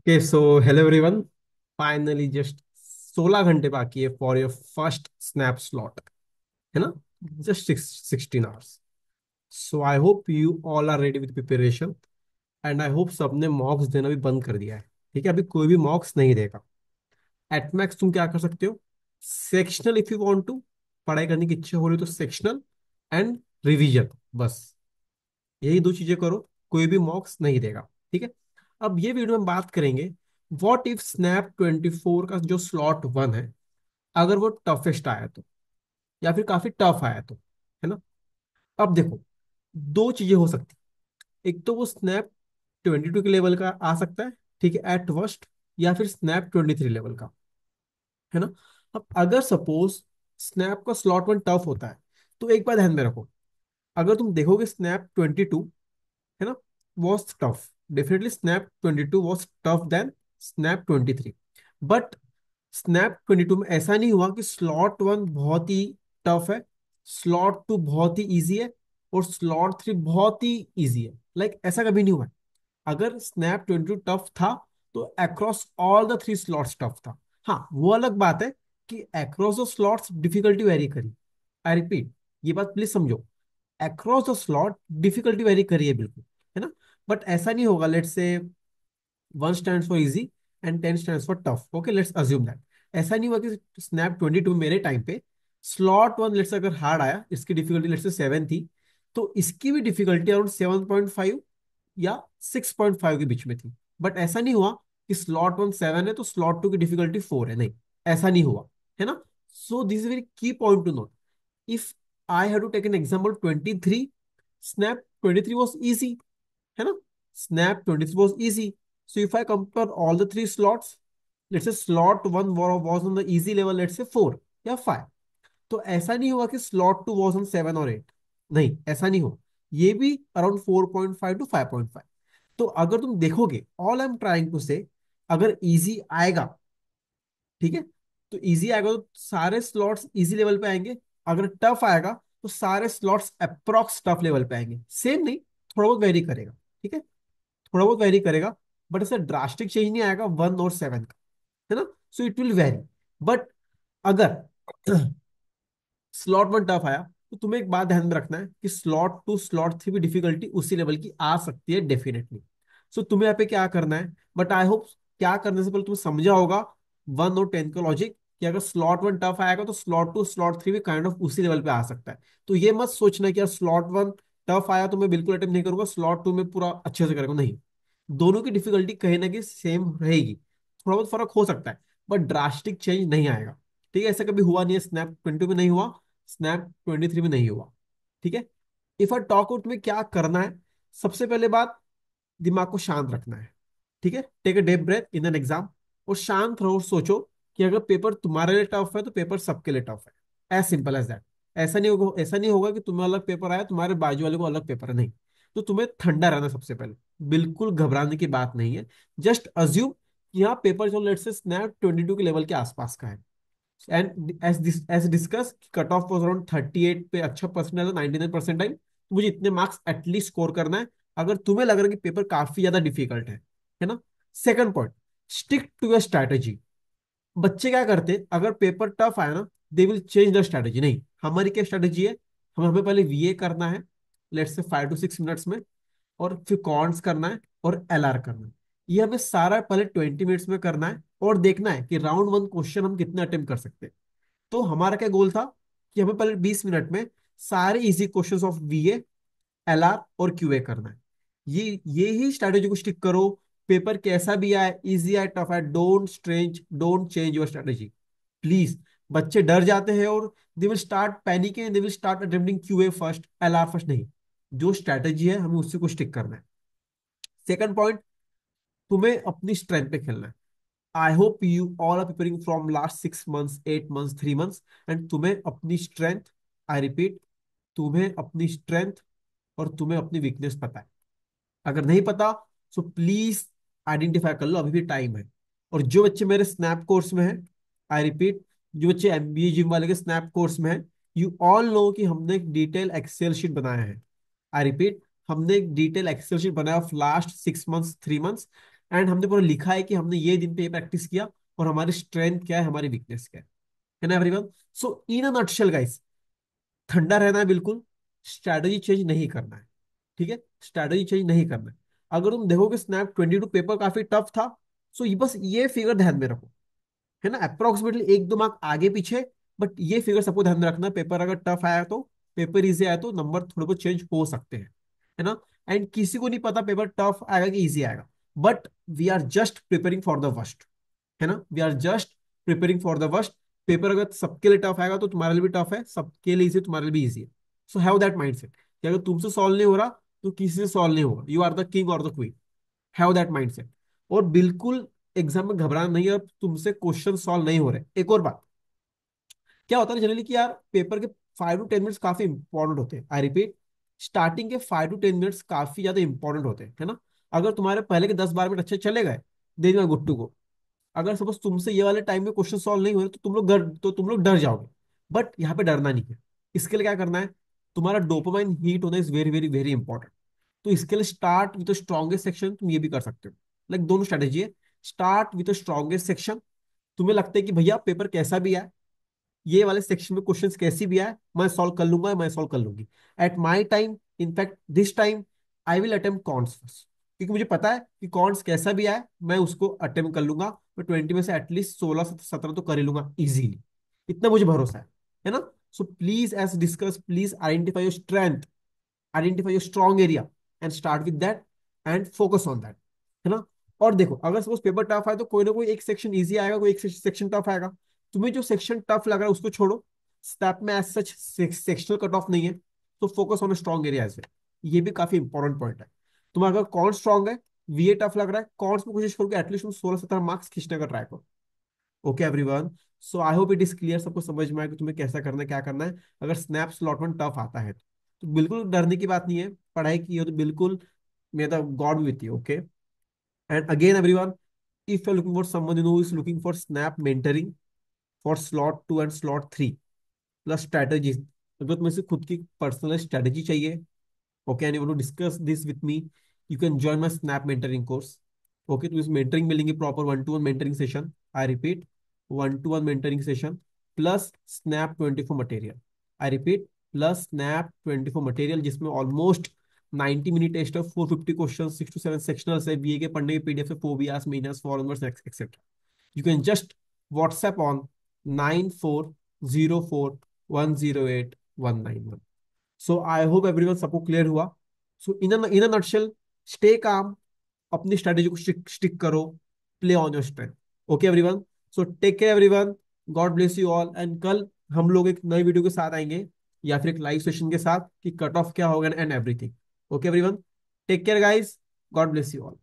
Okay so hello everyone. Finally just 16 घंटे बाकी है for your first SNAP slot, है ना? Just 16 hours. So I hope you all are ready with preparation and I hope सबने mocks देना भी बंद कर दिया है। ठीक है, अभी कोई भी मॉक्स नहीं देगा। एट मैक्स तुम क्या कर सकते हो? Sectional if you want to, पढ़ाई करने की इच्छा हो रही है तो सेक्शनल एंड रिवीजन, बस यही दो चीजें करो। कोई भी मॉक्स नहीं देगा। ठीक है, अब ये वीडियो में बात करेंगे व्हाट इफ स्नैप 24 का जो स्लॉट वन है, अगर वो टफेस्ट आया तो, या फिर काफी टफ आया तो, है ना? अब देखो, दो चीजें हो सकती। एक तो वो स्नैप 22 के लेवल का आ सकता है, ठीक है, एट वर्स्ट, या फिर स्नैप 23 लेवल का, है ना? अब अगर सपोज स्नैप का स्लॉट वन टफ होता है, तो एक बार ध्यान में रखो, अगर तुम देखोगे स्नैप 22, है ना, was tough, definitely SNAP 22 was tough then SNAP 23। But SNAP 22 में ऐसा नहीं हुआ कि स्लॉट वन बहुत ही टफ है, स्लॉट टू बहुत ही इजी है, और स्लॉट थ्री बहुत ही इजी है। लाइक ऐसा कभी नहीं हुआ है। अगर स्नैप 22 टफ था, तो across all the three slots tough था। हाँ, वो अलग बात है कि across the slots difficulty very करी। आई रिपीट, ये बात प्लीज समझो, across the slot difficulty very करिए बिल्कुल, है ना? बट ऐसा नहीं होगा, let's say one stands for easy and 10 stands for tough. Okay, let's assume that ऐसा नहीं हुआ कि स्नैप 22 मेरे टाइम पे स्लॉट वन लेट्स अगर हार्ड आया, इसकी डिफिकल्टी लेट्स से 7 थी, तो इसकी भी डिफिकल्टी अराउंड 7.5 या 6.5 के बीच में थी। बट ऐसा नहीं हुआ कि स्लॉट वन 7 है तो स्लॉट टू की डिफिकल्टी 4 है, नहीं, ऐसा नहीं हुआ, है ना? So this is very key point to note. If I have to take an example 23, snap 23 was easy, है ना? snap 23 was easy. So if I compare all the three slots, let's say slot 1 was on the easy level, let's say 4 या 5, तो ऐसा नहीं हुआ कि slot 2 was on 7 और 8, नहीं, ऐसा नहीं हो। ये भी अराउंड 4.5 to 5.5। तो अगर तुम देखोगे, all I am trying to say, अगर इजी आएगा, ठीक है, तो इजी आएगा तो सारे स्लॉट्स इजी लेवल पे आएंगे। अगर टफ आएगा तो सारे स्लॉट्स अप्रॉक्स टफ लेवल पे आएंगे। सेम नहीं, थोड़ा बहुत वेरी करेगा, ठीक है, थोड़ा बहुत वेरी करेगा, बट ऐसे ड्रास्टिक चेंज नहीं आएगा 1 और 7 का, है ना? So it will very. But अगर स्लॉट वन टफ आया, तो तुम्हें एक बात ध्यान में रखना है कि स्लॉट टू स्लॉट थ्री भी डिफिकल्टी उसी लेवल की आ सकती है डेफिनेटली। सो तुम्हें यहाँ पे क्या करना है, बट आई होप क्या करने से पहले तुम्हें समझा होगा 1 और 10 का लॉजिक, कि अगर स्लॉट वन टफ आएगा तो स्लॉट टू स्लॉट थ्री भी काइंड ऑफ उसी लेवल पे आ सकता है। तो ये मत सोचना कि यार स्लॉट वन टफ आया तो मैं बिल्कुल अटेम्प्ट नहीं करूंगा, स्लॉट टू में पूरा अच्छे से करूंगा, नहीं। दोनों की डिफिकल्टी कहीं ना कहीं सेम रहेगी, थोड़ा बहुत फर्क हो सकता है, बट ड्रास्टिक चेंज नहीं आएगा। ठीक है, ऐसा कभी हुआ नहीं है, स्नैप 22 में नहीं हुआ, स्नैप 23 में नहीं हुआ। ठीक है, इफ आई टॉक आउट में क्या करना है, सबसे पहले बात, दिमाग को शांत रखना है। ठीक है, take a deep breath in an exam, और शांत रहो और सोचो कि अगर पेपर तुम्हारे लिए टफ है तो पेपर सबके लिए टफ है, एज सिंपल एज दैट। ऐसा नहीं होगा कि तुम्हें अलग पेपर आया, तुम्हारे बाजू वाले को अलग पेपर है, नहीं। तो तुम्हें ठंडा रहना सबसे पहले, बिल्कुल घबराने की बात नहीं है। जस्ट अज्यूम कि हाँ, पेपर जो लेट से स्नैप 22 के लेवल के आसपास का है, and as discuss cut off was around 38 पे, अच्छा परसेंटाइल 99 परसेंटाइल, तो मुझे इतने मार्क्स एटलीस्ट स्कोर करना है, अगर तुम्हें लग रहा है कि पेपर काफी ज्यादा डिफिकल्ट है ना? Second point, stick to your strategy. बच्चे क्या करते हैं, अगर पेपर टफ आया ना, they will change the strategy. नहीं, हमारी क्या स्ट्रैटेजी है, हमें पहले वीए करना है, लेट्स से 5 to 6 मिनट्स में, और फिर कॉन्ट्स करना है, और एलआर करना है। ये हमें सारा पहले 20 मिनट्स में करना है, और देखना है कि राउंड वन क्वेश्चन हम कितने अटेम्प्ट कर सकते हैं। तो हमारा क्या गोल था कि हमें पहले 20 मिनट में सारे इजी क्वेश्चंस ऑफ वीए, एलआर और क्यूए करना है। ये ही स्ट्रैटेजी को स्टिक करो। पेपर कैसा भी आए, इजी आए, टफ आए, don't change your strategy please. बच्चे डर जाते हैं और they will start panicking, they will start attempting QA first, LR first, नहीं। जो स्ट्रैटेजी है हमें उसी को स्टिक करना है। सेकंड पॉइंट, तुम्हें अपनी स्ट्रेंथ पे खेलना है। I hope you all are preparing from last 6 months, 8 months, 3 months, and तुम्हें अपनी स्ट्रेंथ, आई रिपीट, तुम्हें अपनी स्ट्रेंथ और तुम्हें अपनी वीकनेस पता है। अगर नहीं पता, सो प्लीज आइडेंटिफाई कर लो, अभी भी टाइम है। और जो बच्चे मेरे स्नैप कोर्स में है, आई रिपीट, जो बच्चे एमबीए जिम वाले के स्नैप कोर्स में है, यू ऑल नो कि हमने एक डिटेल एक्सेल शीट बनाया है। आई रिपीट, हमने एक डिटेल एक्सेल शीट बनाया of last 6 months, 3 months, and हमने पूरा लिखा है कि हमने ये दिन पे ये प्रैक्टिस किया और हमारी स्ट्रेंथ क्या है, हमारी वीकनेस क्या है ना everyone. So in a nutshell guys, ठंडा रहना है बिल्कुल, स्ट्रैटेजी चेंज नहीं करना है, ठीक है, स्ट्रैटेजी चेंज नहीं करना है। अगर तुम देखोगे स्नैप 22 पेपर काफी टफ था, सो ये बस ये फिगर ध्यान में रखो, है ना, अप्रोक्सीमेटली एक दो मार्क आगे पीछे, बट ये फिगर सबको ध्यान में रखना। पेपर अगर टफ आया तो, पेपर इजी आया तो नंबर थोड़े बहुत चेंज हो सकते हैं, है ना। एंड किसी को नहीं पता पेपर टफ आएगा कि इजी आएगा, but we are just preparing for the worst, है ना, we are just preparing for the worst. Paper अगर सबके लिए टफ आएगा तो तुम्हारे लिए भी टफ है, सबके लिए इजी तुम्हारे लिए भी इजी है। सो हैव दैट माइंडसेट कि अगर तुमसे सॉल्व नहीं हो रहा तो किसी से सॉल्व नहीं होगा, यू आर द किंग और the queen. Have that mindset. और बिल्कुल एग्जाम में घबराना नहीं है, अब तुमसे क्वेश्चन सॉल्व नहीं हो रहे। एक और बात, क्या होता है जनरली कि यार पेपर के 5 to 10 मिनट्स काफी इंपॉर्टेंट होते हैं। आई रिपीट, स्टार्टिंग के 5 to 10 मिनट्स काफी ज्यादा इंपॉर्टेंट होते हैं, है ना। अगर तुम्हारे पहले के 10-12 मिनट अच्छे चले गए, then you are good to go. अगर सपोज तुमसे ये वाले टाइम में क्वेश्चन सॉल्व नहीं हो रहे तो तुम लोग डर जाओगे, बट यहाँ पे डरना नहीं है। इसके लिए क्या करना है, तुम्हारा डोपामाइन हीट होना is very very very important. तो इसके लिए स्टार्ट विद स्ट्रॉन्गेस्ट सेक्शन, तुम ये भी कर सकते हो। लाइक दोनों स्ट्रेटेजी है, स्टार्ट विद स्ट्रॉन्गेस्ट सेक्शन। तुम्हें लगता है कि भैया पेपर कैसा भी आए, ये वाले सेक्शन में क्वेश्चंस कैसी भी आए मैं सॉल्व कर लूंगा, मैं सॉल्व कर लूंगी at my time. In fact this time I will attempt cons first, क्योंकि मुझे पता है कि कॉन्स कैसा भी आए मैं उसको अटेम्प्ट कर लूंगा। मैं 20 में से एटलीस्ट 16-17 तो कर ही लूंगा इजीली, इतना मुझे भरोसा है ना। So please as discuss, please identify your strength, identify your strong area and start with that and focus on that, है ना। और देखो अगर सपोज पेपर टफ है तो कोई ना कोई एक सेक्शन इजी आएगा, कोई एक सेक्शन टफ आएगा। तुम्हें जो सेक्शन टफ लग रहा है उसको छोड़ो, स्टेप में as such sectional cut off नहीं है, तो focus on strong area as. ये भी काफी इंपॉर्टेंट पॉइंट है। तुम अगर कौन स्ट्रॉन्ग है, वीए टफ लग रहा है, कौन में कोशिश करो कि एटलीस्ट तुम 16-17 मार्क्स खींचने का ट्राई करो। Okay everyone, so I hope it is clear, सबको समझ में आया कि तुम्हें कैसा करना है, क्या करना है। अगर स्नैप स्लॉट वन टफ आता है तो बिल्कुल डरने की बात नहीं है, पढ़ाई की हो तो बिल्कुल मे the God with you. Okay, and again everyone, if you're looking for someone who is looking for snap mentoring for slot 2 and slot 3 plus strategies, अगर तुम्हें से खुद की पर्सनल स्ट्रेटेजी चाहिए, okay, and you want to discuss this with me, you can join my snap mentoring course. Okay, तो इस mentoring मिलेंगे proper 1-to-1 mentoring session, I repeat 1-to-1 mentoring session plus snap 24 material, I repeat plus snap 24 material, जिसमें almost 90 minute test है, 450 question, 6 to 7 sectional है, BA के पढ़ने के PDF है, phobias, means, formers etcetera. You can just WhatsApp on 9404108191। So I hope everyone सबको clear हुआ। सो इन a nutshell, stay calm, अपनी स्ट्रेटेजी को स्टिक करो, play on your strength. Okay everyone, so take care everyone, God bless you all. And कल हम लोग एक नई वीडियो के साथ आएंगे या फिर एक लाइव सेशन के साथ कि कट ऑफ क्या होगा and everything. Okay everyone, take care guys, God bless you all.